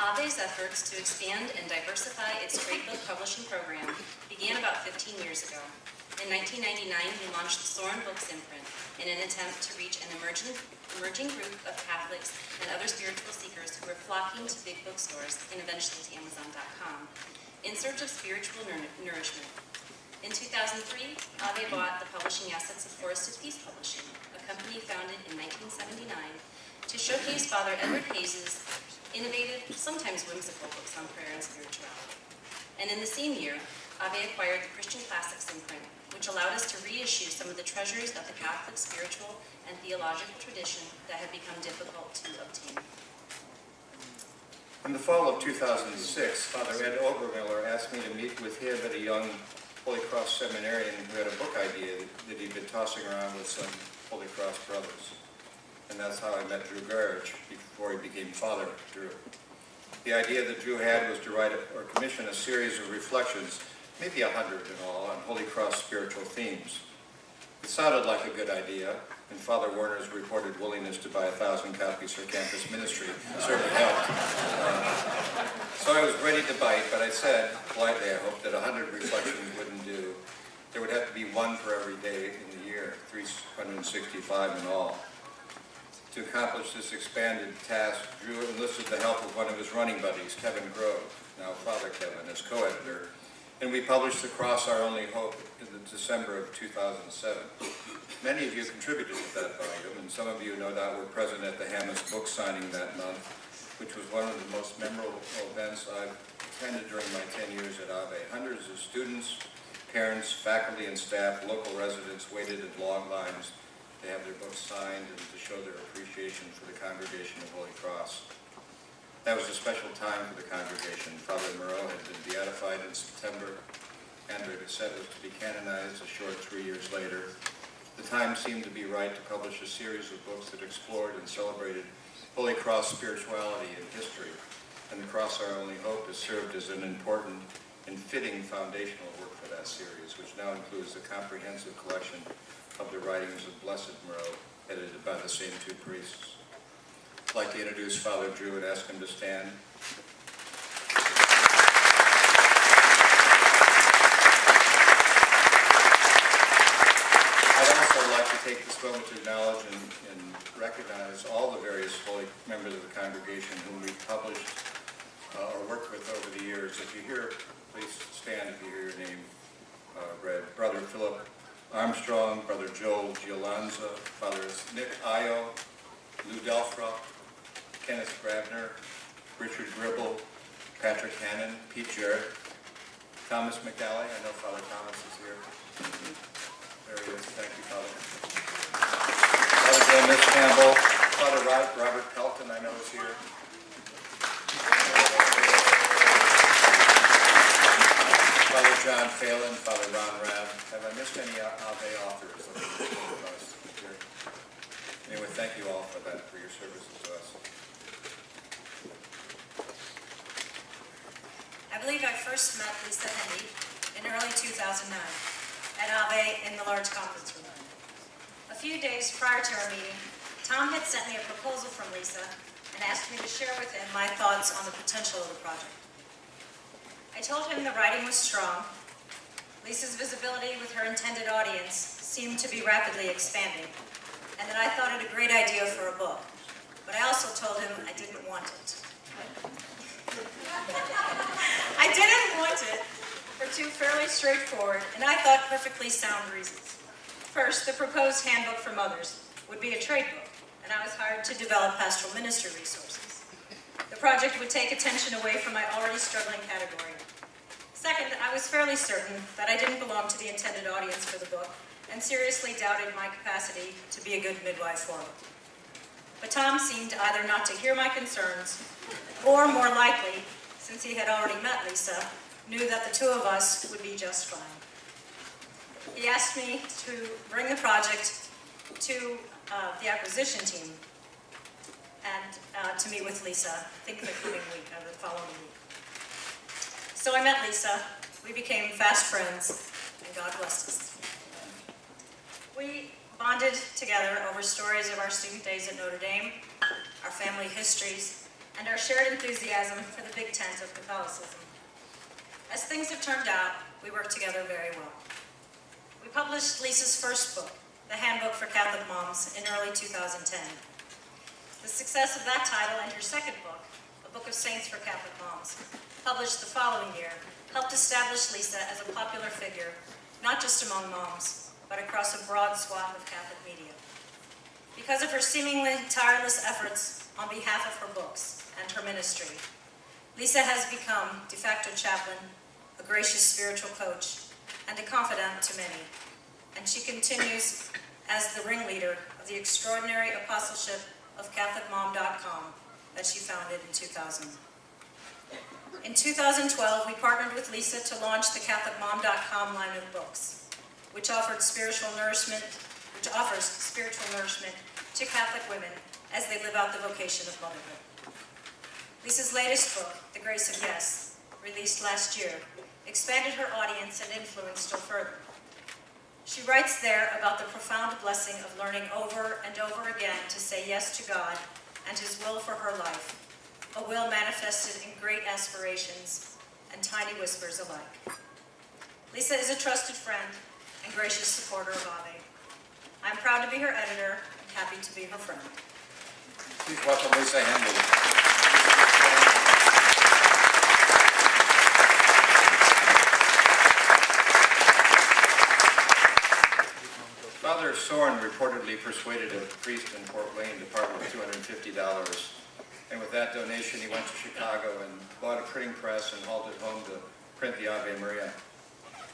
I: AVE's efforts to expand and diversify its trade book publishing program began about 15 years ago. In 1999, we launched the Soren Books imprint in an attempt to reach an emerging group of Catholics and other spiritual seekers who were flocking to big bookstores and eventually to Amazon.com in search of spiritual nourishment. In 2003, AVE bought the publishing assets of Forested Peace Publishing, a company founded in 1979 to showcase Father Edward Hayes' innovative, sometimes whimsical books on prayer and spirituality. And in the same year, AVE acquired the Christian Classics imprint, which allowed us to reissue some of the treasures of the Catholic spiritual and theological tradition that had become difficult to obtain.
J: In the fall of 2006, Father Ed Obermiller asked me to meet with him at a young Holy Cross seminarian who had a book idea that he'd been tossing around with some Holy Cross brothers. And that's how I met Drew Garage before he became Father Drew. The idea that Drew had was to write or commission a series of reflections, maybe 100 in all, on Holy Cross spiritual themes. It sounded like a good idea, and Father Werner's reported willingness to buy 1,000 copies for campus ministry certainly helped. So I was ready to bite, but I said, politely, I hoped that 100 reflections wouldn't do. There would have to be one for every day in the year, 365 in all. To accomplish this expanded task, Drew enlisted the help of one of his running buddies, Kevin Grove, now Father Kevin, as co-editor, and we published The Cross, Our Only Hope in December of 2007. Many of you contributed to that volume, and some of you no doubt were present at the Hammis book signing that month, which was one of the most memorable events I've attended during my 10 years at AVE. Hundreds of students, parents, faculty, and staff, local residents waited in long lines to have their books signed and to show their appreciation for the Congregation of Holy Cross. That was a special time for the congregation. Father Moreau had been beatified in September. Andre Gasset was to be canonized a short 3 years later. The time seemed to be right to publish a series of books that explored and celebrated Holy Cross spirituality and history. And The Cross, Our Only Hope has served as an important and fitting foundational work for that series, which now includes the comprehensive collection of the writings of Blessed Moreau, edited by the same two priests. I'd like to introduce Father Drew and ask him to stand. take this moment to acknowledge and recognize all the various holy members of the congregation whom we've published or worked with over the years. If you hear, please stand if you hear your name read. Brother Philip Armstrong, Brother Joel Giolanza, Fathers Nick Ayo, Lou Delfra, Kenneth Grabner, Richard Gribble, Patrick Hannon, Pete Jarrett, Thomas McAlley. I know Father Thomas is here. There he is. Thank you, Father. Father Joe Miss Campbell, Father Robert Pelton, I know is here. Father John Phelan, Father Ron Rabb. Have I missed any Ave authors? Anyway, thank you all for that, for your services to us.
H: I believe I first met Lisa Hendy in early 2009 at Ave in the large conference room. A few days prior to our meeting, Tom had sent me a proposal from Lisa and asked me to share with him my thoughts on the potential of the project. I told him the writing was strong, Lisa's visibility with her intended audience seemed to be rapidly expanding, and that I thought it a great idea for a book. But I also told him I didn't want it. I didn't want it for two fairly straightforward, and I thought perfectly sound reasons. First, the proposed handbook for mothers would be a trade book, and I was hired to develop pastoral ministry resources. The project would take attention away from my already struggling category. Second, I was fairly certain that I didn't belong to the intended audience for the book, and seriously doubted my capacity to be a good midwife for it. But Tom seemed either not to hear my concerns, or more likely, since he had already met Lisa, knew that the two of us would be just fine. He asked me to bring the project to the acquisition team and to meet with Lisa, I think the coming week, or the following week. So I met Lisa, we became fast friends, and God blessed us. We bonded together over stories of our student days at Notre Dame, our family histories, and our shared enthusiasm for the big tent of Catholicism. As things have turned out, we worked together very well. We published Lisa's first book, The Handbook for Catholic Moms, in early 2010. The success of that title and her second book, A Book of Saints for Catholic Moms, published the following year, helped establish Lisa as a popular figure, not just among moms, but across a broad swath of Catholic media. Because of her seemingly tireless efforts on behalf of her books and her ministry, Lisa has become de facto chaplain, a gracious spiritual coach, and a confidant to many. And she continues as the ringleader of the extraordinary apostleship of CatholicMom.com that she founded in 2000. In 2012, we partnered with Lisa to launch the CatholicMom.com line of books, which offers spiritual nourishment to Catholic women as they live out the vocation of motherhood. Lisa's latest book, The Grace of Yes, released last year, expanded her audience and influence still further. She writes there about the profound blessing of learning over and over again to say yes to God and His will for her life, a will manifested in great aspirations and tiny whispers alike. Lisa is a trusted friend and gracious supporter of Ave. I'm proud to be her editor and happy to be her friend.
J: Please welcome Lisa Hendy. Father Soren reportedly persuaded a priest in Fort Wayne to part with $250. And with that donation, he went to Chicago and bought a printing press and hauled it home to print the Ave Maria.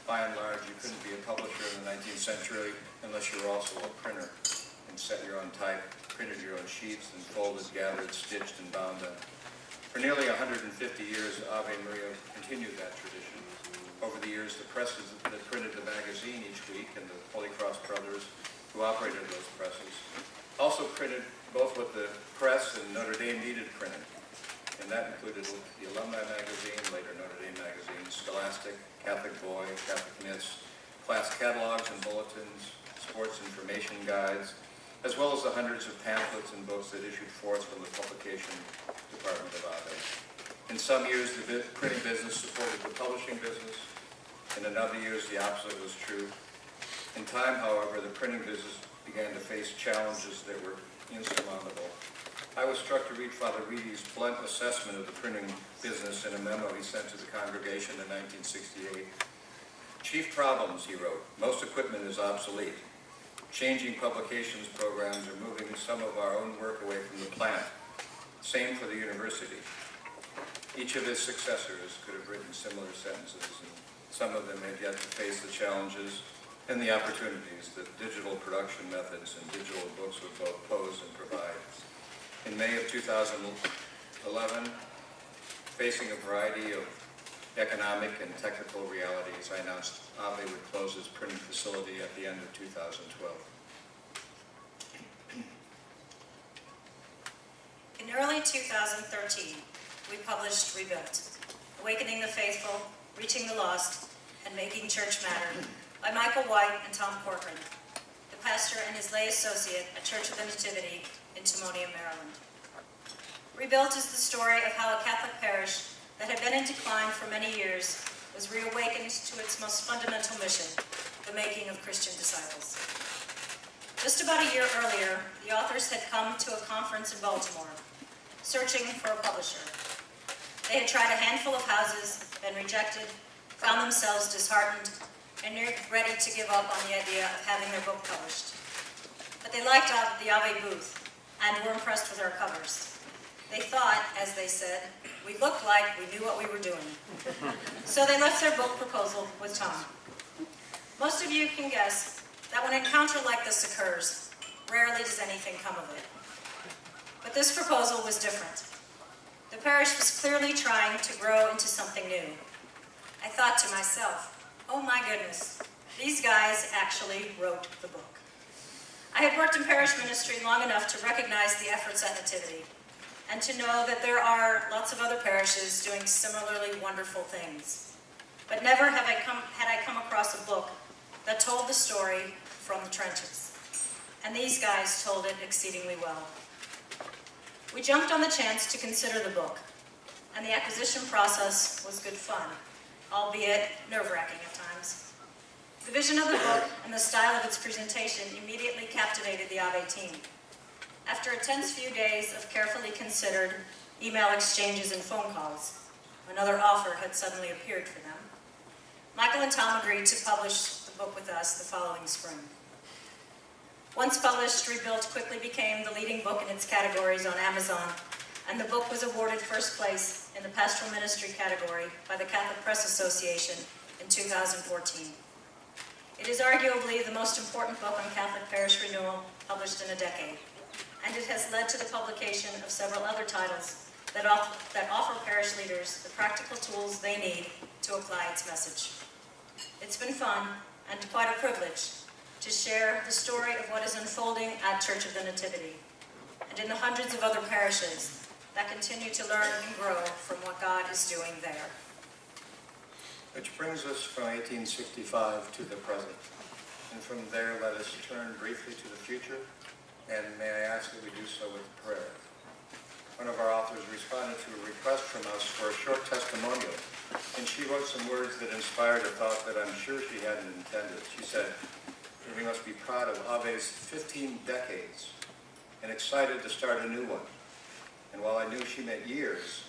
J: By and large, you couldn't be a publisher in the 19th century unless you were also a printer and set your own type, printed your own sheets, and folded, gathered, stitched, and bound them. For nearly 150 years, Ave Maria continued that tradition. Over the years, the presses that printed the magazine each week and the Holy Cross brothers who operated those presses also printed both what the press and Notre Dame needed printed. And that included the Alumni Magazine, later Notre Dame Magazine, Scholastic, Catholic Boy, Catholic Myths, class catalogs and bulletins, sports information guides, as well as the hundreds of pamphlets and books that issued forth from the publication department of Ave. In some years, the printing business supported the publishing business. In other years, the opposite was true. In time, however, the printing business began to face challenges that were insurmountable. I was struck to read Father Reedy's blunt assessment of the printing business in a memo he sent to the congregation in 1968. Chief problems, he wrote: most equipment is obsolete. Changing publications programs are moving some of our own work away from the plant. Same for the university. Each of his successors could have written similar sentences, and some of them had yet to face the challenges and the opportunities that digital production methods and digital books would both pose and provide. In May of 2011, facing a variety of economic and technical realities, I announced Ave would close its printing facility at the end of 2012.
H: In early 2013, we published Rebuilt, Awakening the Faithful, Reaching the Lost, and Making Church Matter by Michael White and Tom Corcoran, the pastor and his lay associate at Church of the Nativity in Timonium, Maryland. Rebuilt is the story of how a Catholic parish that had been in decline for many years was reawakened to its most fundamental mission, the making of Christian disciples. Just about a year earlier, the authors had come to a conference in Baltimore, searching for a publisher. They had tried a handful of houses, been rejected, found themselves disheartened, and near ready to give up on the idea of having their book published. But they liked the Ave booth and were impressed with our covers. They thought, as they said, we looked like we knew what we were doing. So they left their book proposal with Tom. Most of you can guess that when an encounter like this occurs, rarely does anything come of it. But this proposal was different. The parish was clearly trying to grow into something new. I thought to myself, oh my goodness, these guys actually wrote the book. I had worked in parish ministry long enough to recognize the efforts at Nativity, and to know that there are lots of other parishes doing similarly wonderful things. But never had I come across a book that told the story from the trenches. And these guys told it exceedingly well. We jumped on the chance to consider the book, and the acquisition process was good fun, albeit nerve-wracking at times. The vision of the book and the style of its presentation immediately captivated the Ave team. After a tense few days of carefully considered email exchanges and phone calls, another offer had suddenly appeared for them. Michael and Tom agreed to publish the book with us the following spring. Once published, Rebuilt quickly became the leading book in its categories on Amazon, and the book was awarded first place in the Pastoral Ministry category by the Catholic Press Association in 2014. It is arguably the most important book on Catholic parish renewal published in a decade, and it has led to the publication of several other titles that offer parish leaders the practical tools they need to apply its message. It's been fun and quite a privilege to share the story of what is unfolding at Church of the Nativity and in the hundreds of other parishes that continue to learn and grow from what God is doing there.
J: Which brings us from 1865 to the present. And from there, let us turn briefly to the future. And may I ask that we do so with prayer. One of our authors responded to a request from us for a short testimonial, and she wrote some words that inspired a thought that I'm sure she hadn't intended. She said, we must be proud of Ave's 15 decades and excited to start a new one. And while I knew she meant years,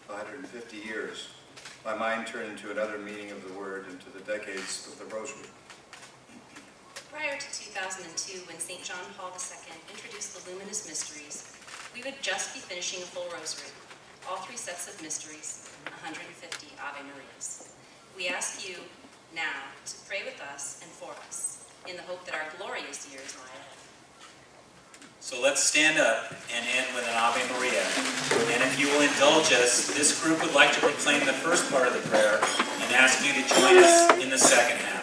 J: 150 years, my mind turned into another meaning of the word, into the decades of the Rosary.
I: Prior to 2002, when St. John Paul II introduced the Luminous Mysteries, we would just be finishing a full rosary, all 3 sets of mysteries, 150 Ave Marias. We ask you now to pray with us and for us, in the hope that our glorious years lie ahead.
F: So let's stand up and end with an Ave Maria. And if you will indulge us, this group would like to proclaim the first part of the prayer and ask you to join us in the second half.